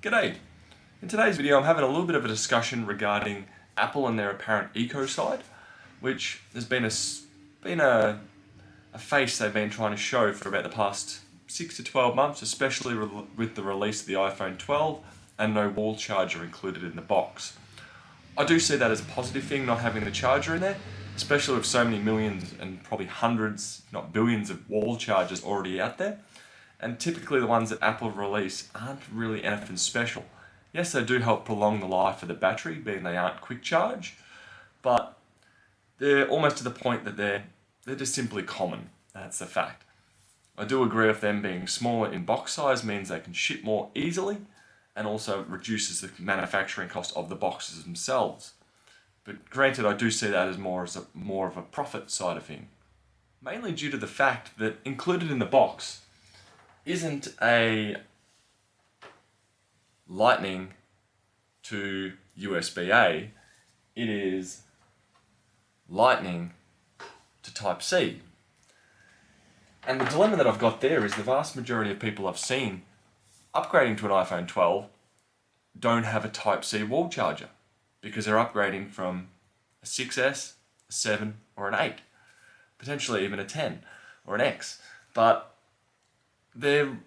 G'day! In today's video I'm having a little bit of a discussion regarding Apple and their apparent ecocide, which has been a face they've been trying to show for about the past 6 to 12 months, especially with the release of the iPhone 12 and no wall charger included in the box. I do see that as a positive thing, not having the charger in there, especially with so many millions and probably hundreds, if not billions of wall chargers already out there. And typically the ones that Apple release aren't really anything special. Yes, they do help prolong the life of the battery, being they aren't quick charge, but they're almost to the point that they're just simply common. That's the fact. I do agree with them being smaller in box size means they can ship more easily and also reduces the manufacturing cost of the boxes themselves. But granted, I do see that as more of a profit side of thing. Mainly due to the fact that included in the box isn't a Lightning to USB-A, it is Lightning to Type-C. And the dilemma that I've got there is the vast majority of people I've seen upgrading to an iPhone 12 don't have a Type-C wall charger because they're upgrading from a 6S, a 7 or an 8, potentially even a 10 or an X. But they're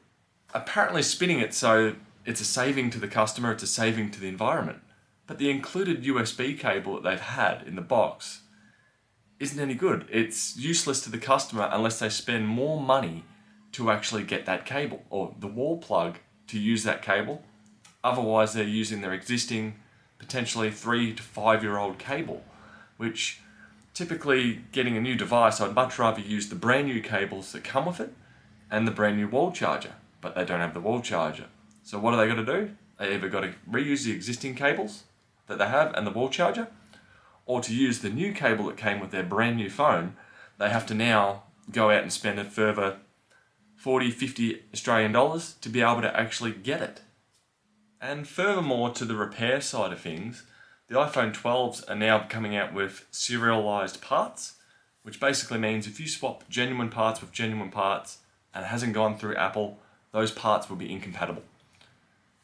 apparently spinning it so it's a saving to the customer, it's a saving to the environment. But the included USB cable that they've had in the box isn't any good. It's useless to the customer unless they spend more money to actually get that cable or the wall plug to use that cable. Otherwise, they're using their existing, potentially 3 to 5 year old cable, which typically getting a new device, I'd much rather use the brand new cables that come with it and the brand new wall charger, but they don't have the wall charger. So what are they got to do? They either got to reuse the existing cables that they have and the wall charger, or to use the new cable that came with their brand new phone, they have to now go out and spend a further 40, 50 Australian dollars to be able to actually get it. And furthermore, to the repair side of things, the iPhone 12s are now coming out with serialized parts, which basically means if you swap genuine parts with genuine parts and it hasn't gone through Apple, those parts will be incompatible.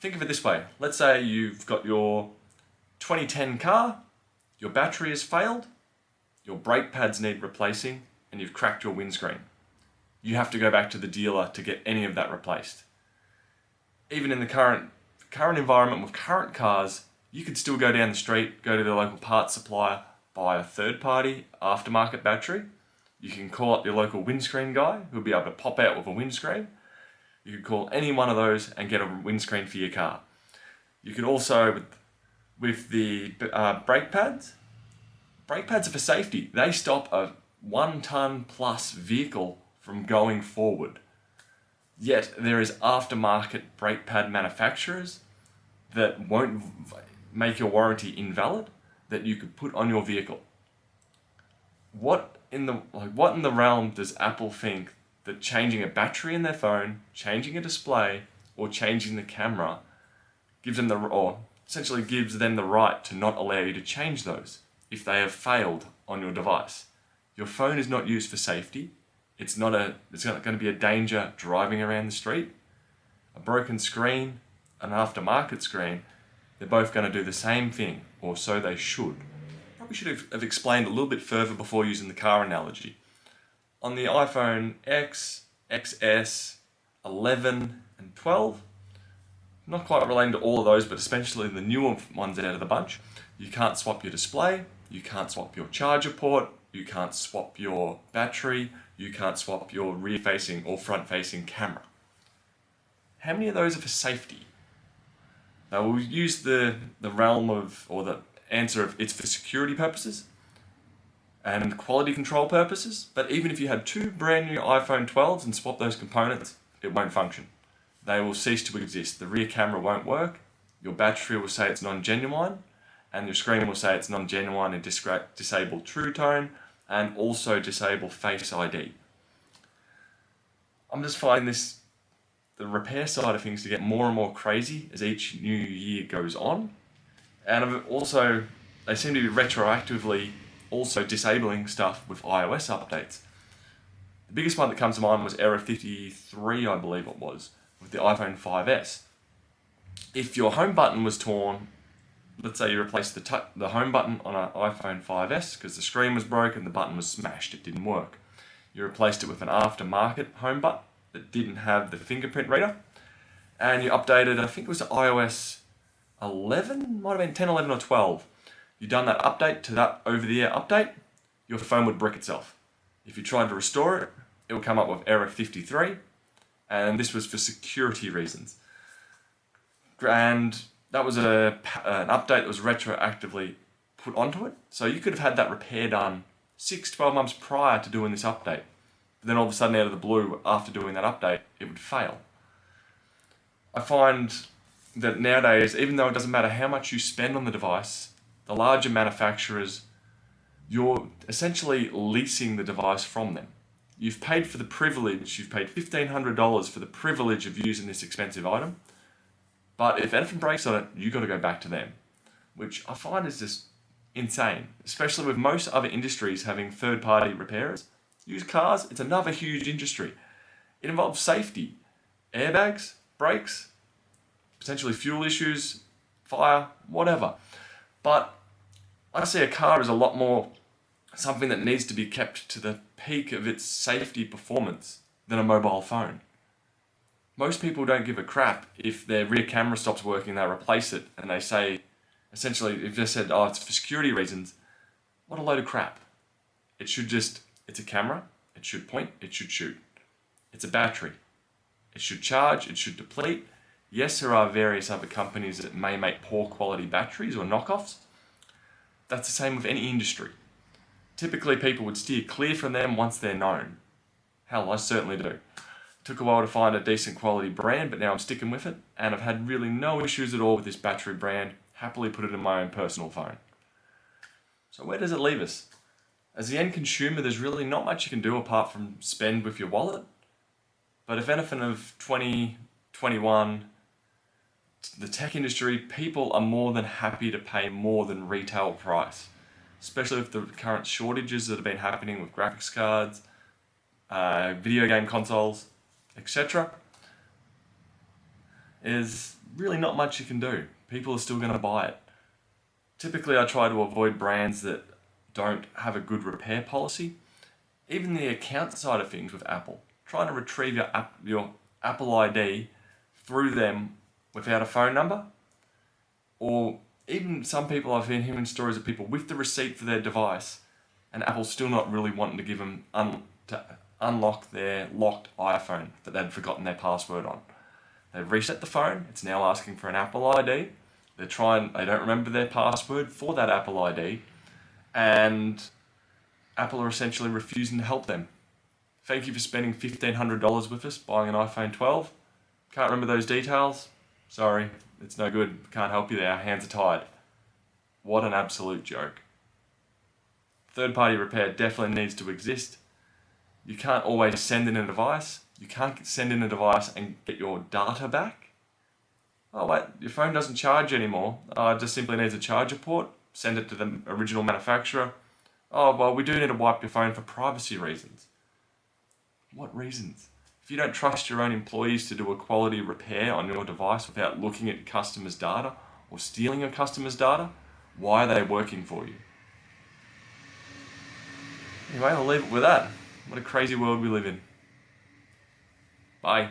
Think of it this way. Let's say you've got your 2010 car, your battery has failed, your brake pads need replacing, and you've cracked your windscreen. You have to go back to the dealer to get any of that replaced. Even in the current environment with current cars, you could still go down the street, go to the local parts supplier, buy a third-party aftermarket battery. You can call up your local windscreen guy who'll be able to pop out with a windscreen. You could call any one of those and get a windscreen for your car. You could also, with the brake pads are for safety. They stop a 1 ton plus vehicle from going forward. Yet there is aftermarket brake pad manufacturers that won't make your warranty invalid that you could put on your vehicle. What in the realm does Apple think that changing a battery in their phone, changing a display, or changing the camera gives them essentially gives them the right to not allow you to change those if they have failed on your device? Your phone is not used for safety. It's not going to be a danger driving around the street. A broken screen, an aftermarket screen, they're both going to do the same thing, or so they should. Probably should have explained a little bit further before using the car analogy. On the iPhone X, XS, 11 and 12, not quite relating to all of those, but especially the newer ones out of the bunch, you can't swap your display, you can't swap your charger port, you can't swap your battery, you can't swap your rear-facing or front-facing camera. How many of those are for safety? Now we'll use the realm of, or the answer of, it's for security purposes and quality control purposes, but even if you had 2 brand new iPhone 12s and swap those components, it won't function. They will cease to exist. The rear camera won't work, your battery will say it's non-genuine, and your screen will say it's non-genuine and disable True Tone, and also disable Face ID. I'm just finding the repair side of things to get more and more crazy as each new year goes on. And also, they seem to be retroactively also disabling stuff with iOS updates. The biggest one that comes to mind was error 53, I believe it was, with the iPhone 5S. if your home button was torn, let's say you replaced the home button on an iPhone 5S because the screen was broken, the button was smashed, it didn't work. You replaced it with an aftermarket home button that didn't have the fingerprint reader, and you updated, I think it was to iOS 11, might have been 10, 11 or 12. You done that update to that over-the-air update, your phone would brick itself. If you tried to restore it, it would come up with error 53, and this was for security reasons. And that was an update that was retroactively put onto it. So you could have had that repair done 6-12 months prior to doing this update. But then all of a sudden, out of the blue, after doing that update, it would fail. I find that nowadays, even though it doesn't matter how much you spend on the device, the larger manufacturers, you're essentially leasing the device from them. You've paid for the privilege, you've paid $1,500 for the privilege of using this expensive item, but if anything breaks on it, you've got to go back to them, which I find is just insane, especially with most other industries having third-party repairers. Used cars, it's another huge industry. It involves safety, airbags, brakes, potentially fuel issues, fire, whatever. But I see a car as a lot more something that needs to be kept to the peak of its safety performance than a mobile phone. Most people don't give a crap if their rear camera stops working, they replace it, and they say, essentially, if they said, oh, it's for security reasons, what a load of crap. It's a camera, it should point, it should shoot. It's a battery. It should charge, it should deplete. Yes, there are various other companies that may make poor quality batteries or knockoffs. That's the same with any industry. Typically, people would steer clear from them once they're known. Hell, I certainly do. Took a while to find a decent quality brand, but now I'm sticking with it, and I've had really no issues at all with this battery brand. Happily put it in my own personal phone. So where does it leave us? As the end consumer, there's really not much you can do apart from spend with your wallet. But if anything of 2021, the tech industry, people are more than happy to pay more than retail price, especially with the current shortages that have been happening with graphics cards, video game consoles, etc. There's really not much you can do. People are still going to buy it. Typically, I try to avoid brands that don't have a good repair policy. Even the account side of things with Apple, trying to retrieve your Apple ID through them without a phone number, or even some people I've been hearing stories of people with the receipt for their device, and Apple's still not really wanting to give them to unlock their locked iPhone that they'd forgotten their password on. They've reset the phone, it's now asking for an Apple ID. They don't remember their password for that Apple ID, and Apple are essentially refusing to help them. Thank you for spending $1,500 with us buying an iPhone 12. Can't remember those details? Sorry, it's no good. Can't help you there. Our hands are tied. What an absolute joke. Third-party repair definitely needs to exist. You can't always send in a device. You can't send in a device and get your data back. Oh wait, your phone doesn't charge anymore. It just simply needs a charger port. Send it to the original manufacturer. Oh, well, we do need to wipe your phone for privacy reasons. What reasons? If you don't trust your own employees to do a quality repair on your device without looking at your customers' data or stealing your customers' data, why are they working for you? Anyway, I'll leave it with that. What a crazy world we live in. Bye.